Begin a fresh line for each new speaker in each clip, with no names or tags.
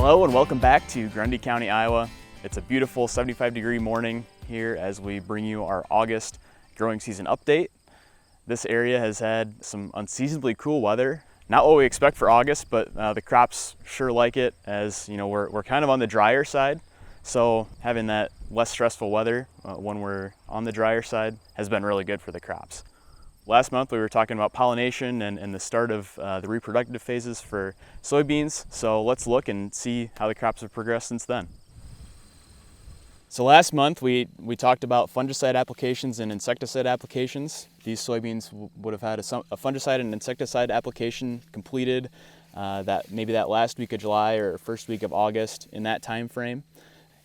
Hello and welcome back to Grundy County, Iowa. It's a beautiful 75-degree morning here as we bring you our August growing season update. This area has had some unseasonably cool weather. Not what we expect for August, but the crops sure like it, as you know, we're kind of on the drier side. So having that less stressful weather when we're on the drier side has been really good for the crops. Last month we were talking about pollination and the start of the reproductive phases for soybeans. So let's look and see how the crops have progressed since then. So last month we talked about fungicide applications and insecticide applications. These soybeans would have had a fungicide and insecticide application completed maybe that last week of July or first week of August, in that time frame.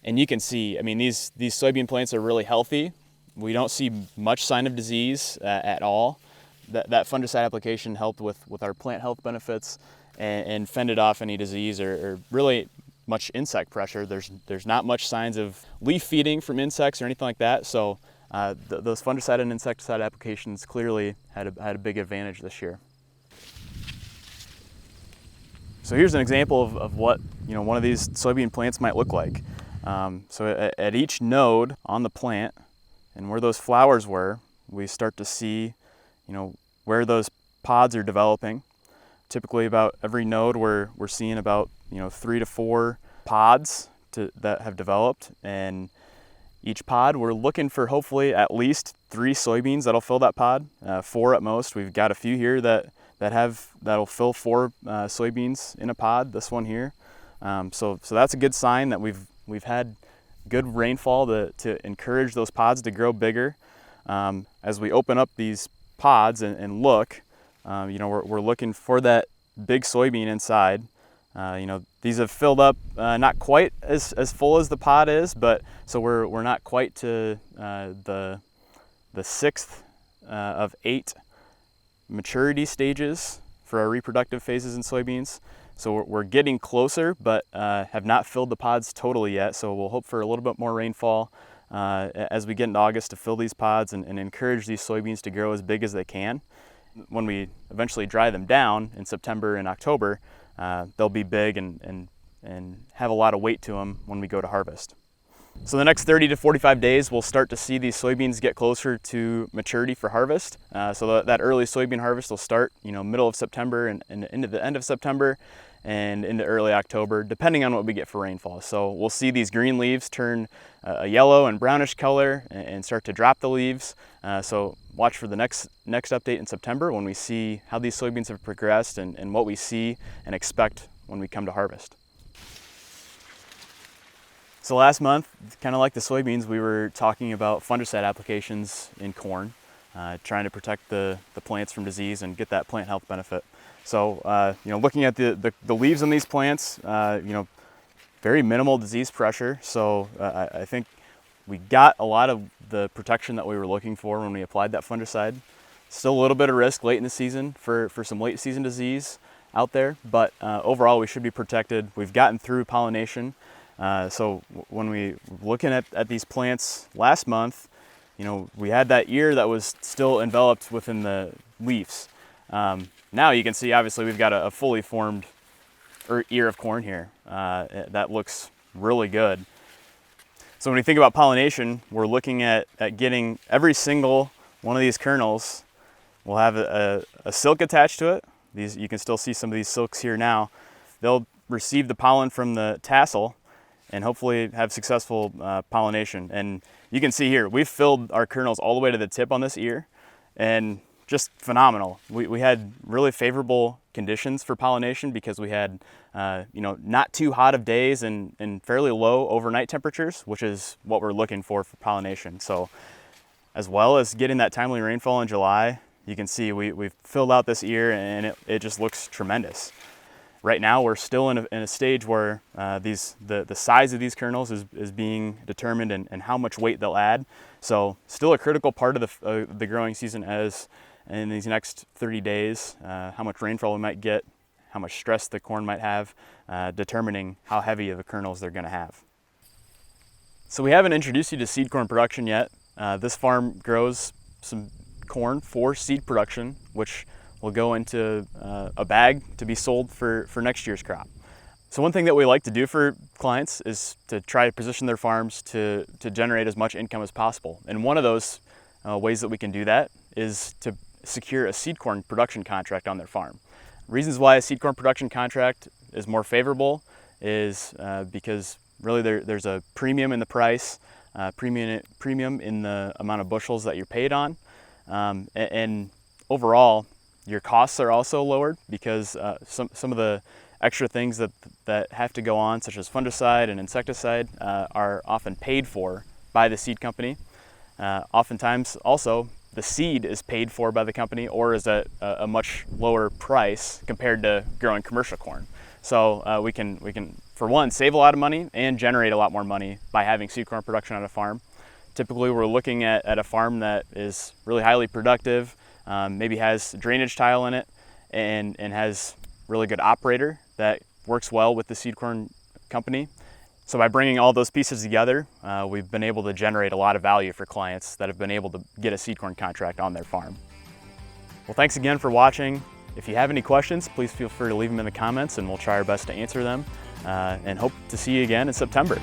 And you can see, I mean, these soybean plants are really healthy. We don't see much sign of disease at all. That fungicide application helped with our plant health benefits and fended off any disease or really much insect pressure. There's not much signs of leaf feeding from insects or anything like that. So those fungicide and insecticide applications clearly had a big advantage this year. So here's an example of what one of these soybean plants might look like. So at each node on the plant, and where those flowers were, we start to see, where those pods are developing. Typically about every node we're seeing about 3 to 4 pods that have developed, and each pod we're looking for hopefully at least 3 soybeans that'll fill that pod, 4 at most. We've got a few here that'll fill 4 soybeans in a pod. This one here, so that's a good sign that we've had good rainfall to encourage those pods to grow bigger. As we open up these pods and look, we're looking for that big soybean inside. These have filled up, not quite as full as the pod is, but so we're not quite to the 6th of 8 maturity stages for our reproductive phases in soybeans. So we're getting closer, but have not filled the pods totally yet. So we'll hope for a little bit more rainfall as we get into August to fill these pods and encourage these soybeans to grow as big as they can. When we eventually dry them down in September and October, they'll be big and have a lot of weight to them when we go to harvest. So the next 30 to 45 days, we'll start to see these soybeans get closer to maturity for harvest. So that early soybean harvest will start, middle of September and into the end of September and into early October, depending on what we get for rainfall. So we'll see these green leaves turn a yellow and brownish color and start to drop the leaves. So watch for the next update in September when we see how these soybeans have progressed and what we see and expect when we come to harvest. So last month, kind of like the soybeans, we were talking about fungicide applications in corn, trying to protect the plants from disease and get that plant health benefit. So, looking at the leaves on these plants, very minimal disease pressure. So I think we got a lot of the protection that we were looking for when we applied that fungicide. Still a little bit of risk late in the season for some late season disease out there, but overall we should be protected. We've gotten through pollination. So when we were looking at these plants last month, we had that ear that was still enveloped within the leaves. Now you can see, obviously, we've got a fully formed ear of corn here. That looks really good. So when we think about pollination, we're looking at getting every single one of these kernels will have a silk attached to it. You can still see some of these silks here now. They'll receive the pollen from the tassel and hopefully have successful pollination. And you can see here, we've filled our kernels all the way to the tip on this ear, and just phenomenal. We had really favorable conditions for pollination because we had, not too hot of days and fairly low overnight temperatures, which is what we're looking for pollination. So as well as getting that timely rainfall in July, you can see we've filled out this ear and it just looks tremendous. Right now, we're still in a stage where the size of these kernels is being determined and how much weight they'll add. So still a critical part of the growing season as in these next 30 days, how much rainfall we might get, how much stress the corn might have, determining how heavy of the kernels they're going to have. So we haven't introduced you to seed corn production yet. This farm grows some corn for seed production, which will go into a bag to be sold for next year's crop. So one thing that we like to do for clients is to try to position their farms to generate as much income as possible. And one of those ways that we can do that is to secure a seed corn production contract on their farm. Reasons why a seed corn production contract is more favorable is because really there's a premium in the price, premium in the amount of bushels that you're paid on, and overall your costs are also lowered because some of the extra things that have to go on, such as fungicide and insecticide, are often paid for by the seed company. Oftentimes also the seed is paid for by the company or is at a much lower price compared to growing commercial corn. So we can for one save a lot of money and generate a lot more money by having seed corn production on a farm. Typically we're looking at a farm that is really highly productive, maybe has drainage tile in it and has really good operator that works well with the seed corn company. So by bringing all those pieces together, we've been able to generate a lot of value for clients that have been able to get a seed corn contract on their farm. Well, thanks again for watching. If you have any questions, please feel free to leave them in the comments and we'll try our best to answer them, and hope to see you again in September.